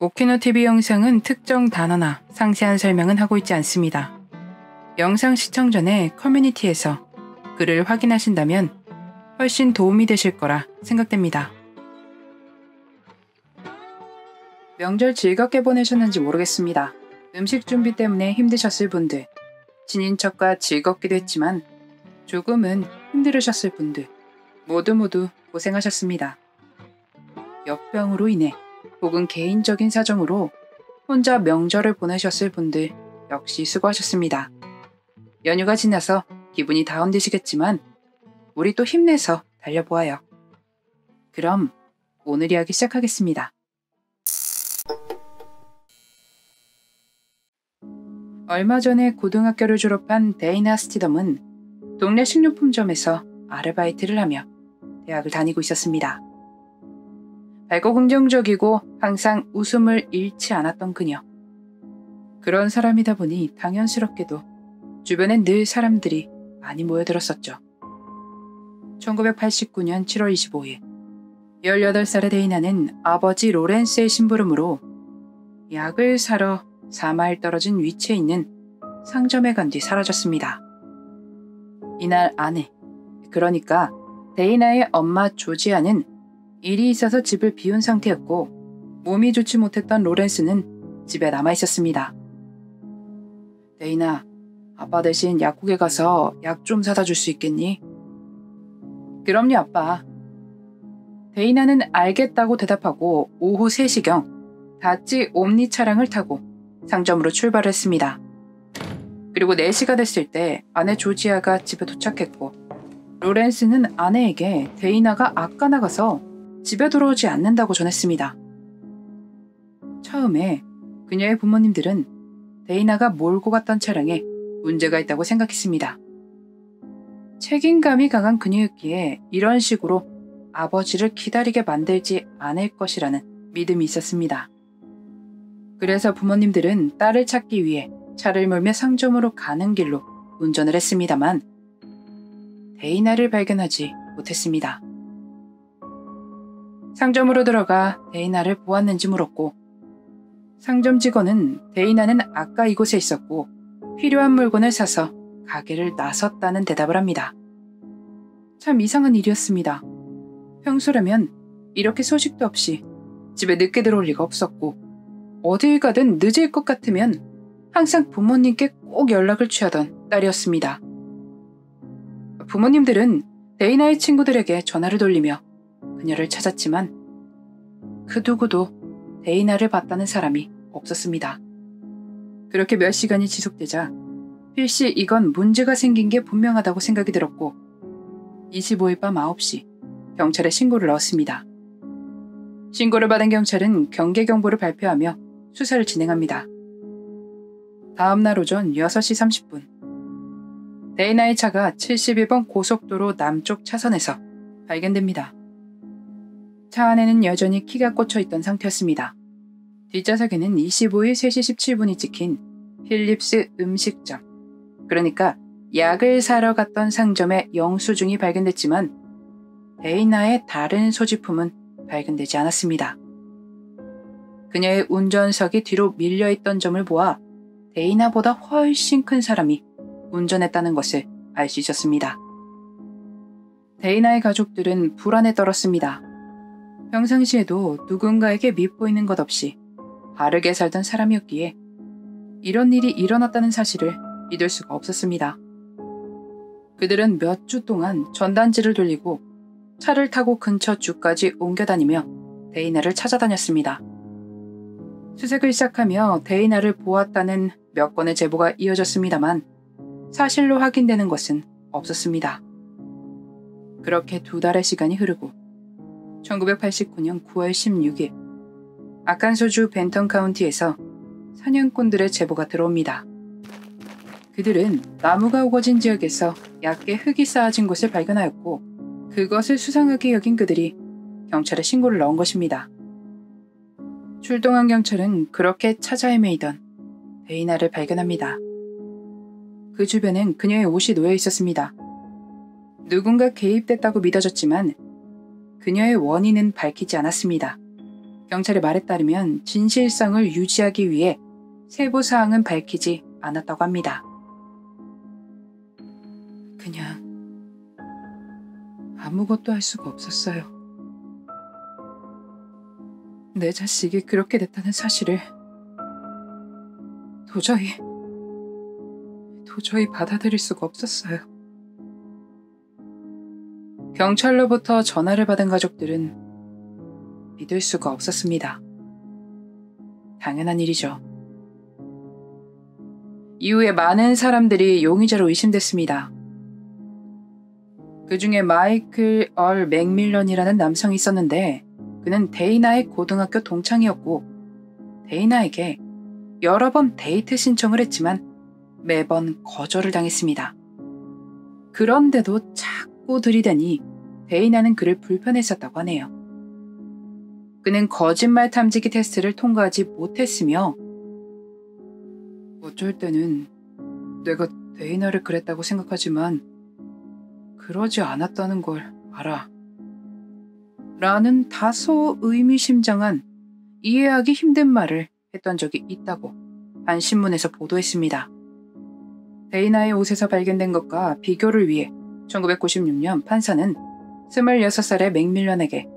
오키노 TV 영상은 특정 단어나 상세한 설명은 하고 있지 않습니다. 영상 시청 전에 커뮤니티에서 글을 확인하신다면 훨씬 도움이 되실 거라 생각됩니다. 명절 즐겁게 보내셨는지 모르겠습니다. 음식 준비 때문에 힘드셨을 분들, 친인척과 즐겁기도 했지만 조금은 힘들으셨을 분들, 모두 고생하셨습니다. 역병으로 인해 혹은 개인적인 사정으로 혼자 명절을 보내셨을 분들 역시 수고하셨습니다. 연휴가 지나서 기분이 다운되시겠지만 우리 또 힘내서 달려보아요. 그럼 오늘 이야기 시작하겠습니다. 얼마 전에 고등학교를 졸업한 데이나 스티덤은 동네 식료품점에서 아르바이트를 하며 대학을 다니고 있었습니다. 밝고 긍정적이고 항상 웃음을 잃지 않았던 그녀. 그런 사람이다 보니 당연스럽게도 주변엔 늘 사람들이 많이 모여들었었죠. 1989년 7월 25일 18살의 데이나는 아버지 로렌스의 심부름으로 약을 사러 4마일 떨어진 위치에 있는 상점에 간 뒤 사라졌습니다. 이날 아내, 그러니까 데이나의 엄마 조지아는 일이 있어서 집을 비운 상태였고 몸이 좋지 못했던 로렌스는 집에 남아 있었습니다. 데이나, 아빠 대신 약국에 가서 약 좀 사다 줄 수 있겠니? 그럼요, 아빠. 데이나는 알겠다고 대답하고 오후 3시경 다찌 옴니 차량을 타고 상점으로 출발했습니다. 그리고 4시가 됐을 때 아내 조지아가 집에 도착했고 로렌스는 아내에게 데이나가 아까 나가서 집에 돌아오지 않는다고 전했습니다. 처음에 그녀의 부모님들은 데이나가 몰고 갔던 차량에 문제가 있다고 생각했습니다. 책임감이 강한 그녀였기에 이런 식으로 아버지를 기다리게 만들지 않을 것이라는 믿음이 있었습니다. 그래서 부모님들은 딸을 찾기 위해 차를 몰며 상점으로 가는 길로 운전을 했습니다만 데이나를 발견하지 못했습니다. 상점으로 들어가 데이나를 보았는지 물었고 상점 직원은 데이나는 아까 이곳에 있었고 필요한 물건을 사서 가게를 나섰다는 대답을 합니다. 참 이상한 일이었습니다. 평소라면 이렇게 소식도 없이 집에 늦게 들어올 리가 없었고 어딜 가든 늦을 것 같으면 항상 부모님께 꼭 연락을 취하던 딸이었습니다. 부모님들은 데이나의 친구들에게 전화를 돌리며 그녀를 찾았지만 그 누구도 데이나를 봤다는 사람이 없었습니다. 그렇게 몇 시간이 지속되자 필시 이건 문제가 생긴 게 분명하다고 생각이 들었고 25일 밤 9시 경찰에 신고를 넣었습니다. 신고를 받은 경찰은 경계 경보를 발표하며 수사를 진행합니다. 다음 날 오전 6시 30분 데이나의 차가 71번 고속도로 남쪽 차선에서 발견됩니다. 차 안에는 여전히 키가 꽂혀있던 상태였습니다. 뒷좌석에는 25일 3시 17분이 찍힌 필립스 음식점, 그러니까 약을 사러 갔던 상점의 영수증이 발견됐지만 데이나의 다른 소지품은 발견되지 않았습니다. 그녀의 운전석이 뒤로 밀려있던 점을 보아 데이나보다 훨씬 큰 사람이 운전했다는 것을 알 수 있었습니다. 데이나의 가족들은 불안에 떨었습니다. 평상시에도 누군가에게 밉보이는 것 없이 바르게 살던 사람이었기에 이런 일이 일어났다는 사실을 믿을 수가 없었습니다. 그들은 몇 주 동안 전단지를 돌리고 차를 타고 근처 주까지 옮겨다니며 데이나를 찾아다녔습니다. 수색을 시작하며 데이나를 보았다는 몇 건의 제보가 이어졌습니다만 사실로 확인되는 것은 없었습니다. 그렇게 2달의 시간이 흐르고 1989년 9월 16일 아칸소주 벤턴 카운티에서 사냥꾼들의 제보가 들어옵니다. 그들은 나무가 우거진 지역에서 얕게 흙이 쌓아진 곳을 발견하였고 그것을 수상하게 여긴 그들이 경찰에 신고를 넣은 것입니다. 출동한 경찰은 그렇게 찾아 헤매이던 데이나를 발견합니다. 그 주변엔 그녀의 옷이 놓여 있었습니다. 누군가 개입됐다고 믿어졌지만 그녀의 원인은 밝히지 않았습니다. 경찰의 말에 따르면 진실성을 유지하기 위해 세부 사항은 밝히지 않았다고 합니다. 그냥 아무것도 할 수가 없었어요. 내 자식이 그렇게 됐다는 사실을 도저히 받아들일 수가 없었어요. 경찰로부터 전화를 받은 가족들은 믿을 수가 없었습니다. 당연한 일이죠. 이후에 많은 사람들이 용의자로 의심됐습니다. 그 중에 마이클 얼 맥밀런이라는 남성이 있었는데 그는 데이나의 고등학교 동창이었고 데이나에게 여러 번 데이트 신청을 했지만 매번 거절을 당했습니다. 그런데도 자꾸 들이대니 데이나는 그를 불편했었다고 하네요. 그는 거짓말 탐지기 테스트를 통과하지 못했으며 어쩔 때는 내가 데이나를 그랬다고 생각하지만 그러지 않았다는 걸 알아. 라는 다소 의미심장한 이해하기 힘든 말을 했던 적이 있다고 한 신문에서 보도했습니다. 데이나의 옷에서 발견된 것과 비교를 위해 1996년 판사는 26살의 맥밀런에게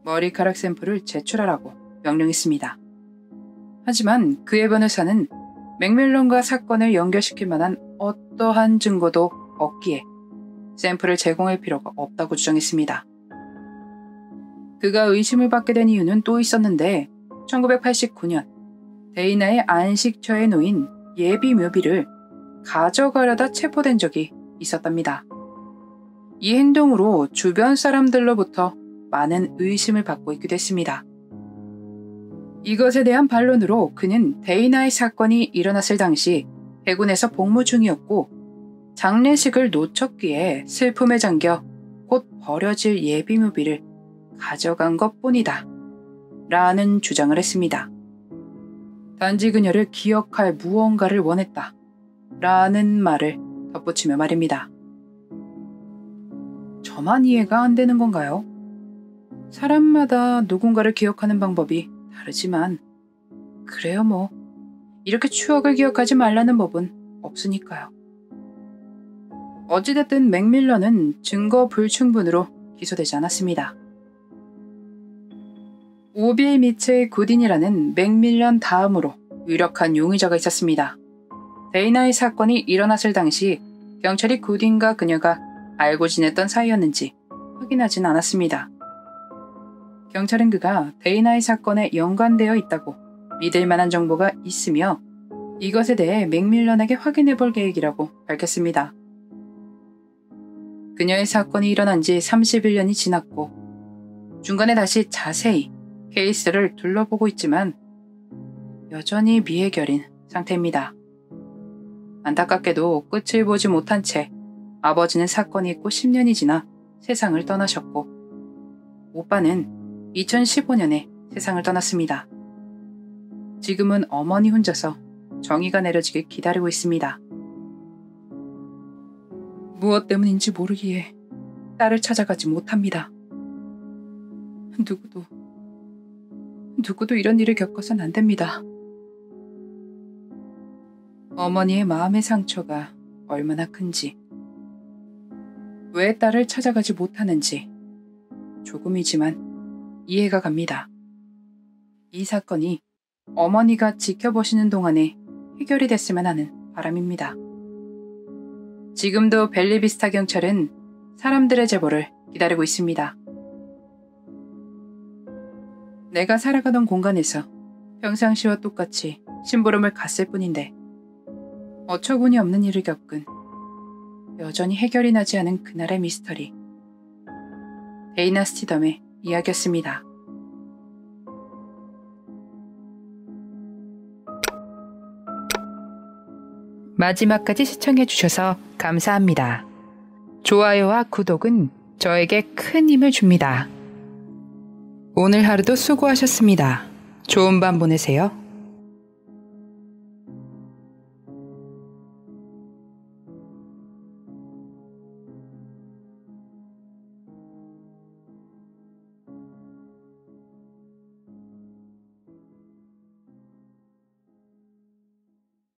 머리카락 샘플을 제출하라고 명령했습니다. 하지만 그의 변호사는 맥밀런과 사건을 연결시킬 만한 어떠한 증거도 없기에 샘플을 제공할 필요가 없다고 주장했습니다. 그가 의심을 받게 된 이유는 또 있었는데 1989년 데이나의 안식처에 놓인 예비 묘비를 가져가려다 체포된 적이 있었답니다. 이 행동으로 주변 사람들로부터 많은 의심을 받고 있기도 했습니다. 이것에 대한 반론으로 그는 데이나의 사건이 일어났을 당시 해군에서 복무 중이었고 장례식을 놓쳤기에 슬픔에 잠겨 곧 버려질 예비 묘비를 가져간 것뿐이다 라는 주장을 했습니다. 단지 그녀를 기억할 무언가를 원했다 라는 말을 덧붙이며 말입니다. 저만 이해가 안 되는 건가요? 사람마다 누군가를 기억하는 방법이 다르지만 그래요 뭐. 이렇게 추억을 기억하지 말라는 법은 없으니까요. 어찌됐든 맥밀런은 증거 불충분으로 기소되지 않았습니다. 오빌 미첼 구딘이라는 맥밀런 다음으로 유력한 용의자가 있었습니다. 데이나의 사건이 일어났을 당시 경찰이 구딘과 그녀가 알고 지냈던 사이였는지 확인하진 않았습니다. 경찰은 그가 데이나의 사건에 연관되어 있다고 믿을 만한 정보가 있으며 이것에 대해 맥밀런에게 확인해 볼 계획이라고 밝혔습니다. 그녀의 사건이 일어난 지 31년이 지났고 중간에 다시 자세히 케이스를 둘러보고 있지만 여전히 미해결인 상태입니다. 안타깝게도 끝을 보지 못한 채 아버지는 사건이 있고 10년이 지나 세상을 떠나셨고 오빠는 2015년에 세상을 떠났습니다. 지금은 어머니 혼자서 정의가 내려지길 기다리고 있습니다. 무엇 때문인지 모르기에 딸을 찾아가지 못합니다. 누구도 이런 일을 겪어서는 안 됩니다. 어머니의 마음의 상처가 얼마나 큰지, 왜 딸을 찾아가지 못하는지 조금이지만 이해가 갑니다. 이 사건이 어머니가 지켜보시는 동안에 해결이 됐으면 하는 바람입니다. 지금도 벨리비스타 경찰은 사람들의 제보를 기다리고 있습니다. 내가 살아가던 공간에서 평상시와 똑같이 심부름을 갔을 뿐인데 어처구니 없는 일을 겪은 여전히 해결이 나지 않은 그날의 미스터리. 데이나 스티덤의 이야기였습니다. 마지막까지 시청해주셔서 감사합니다. 좋아요와 구독은 저에게 큰 힘을 줍니다. 오늘 하루도 수고하셨습니다. 좋은 밤 보내세요.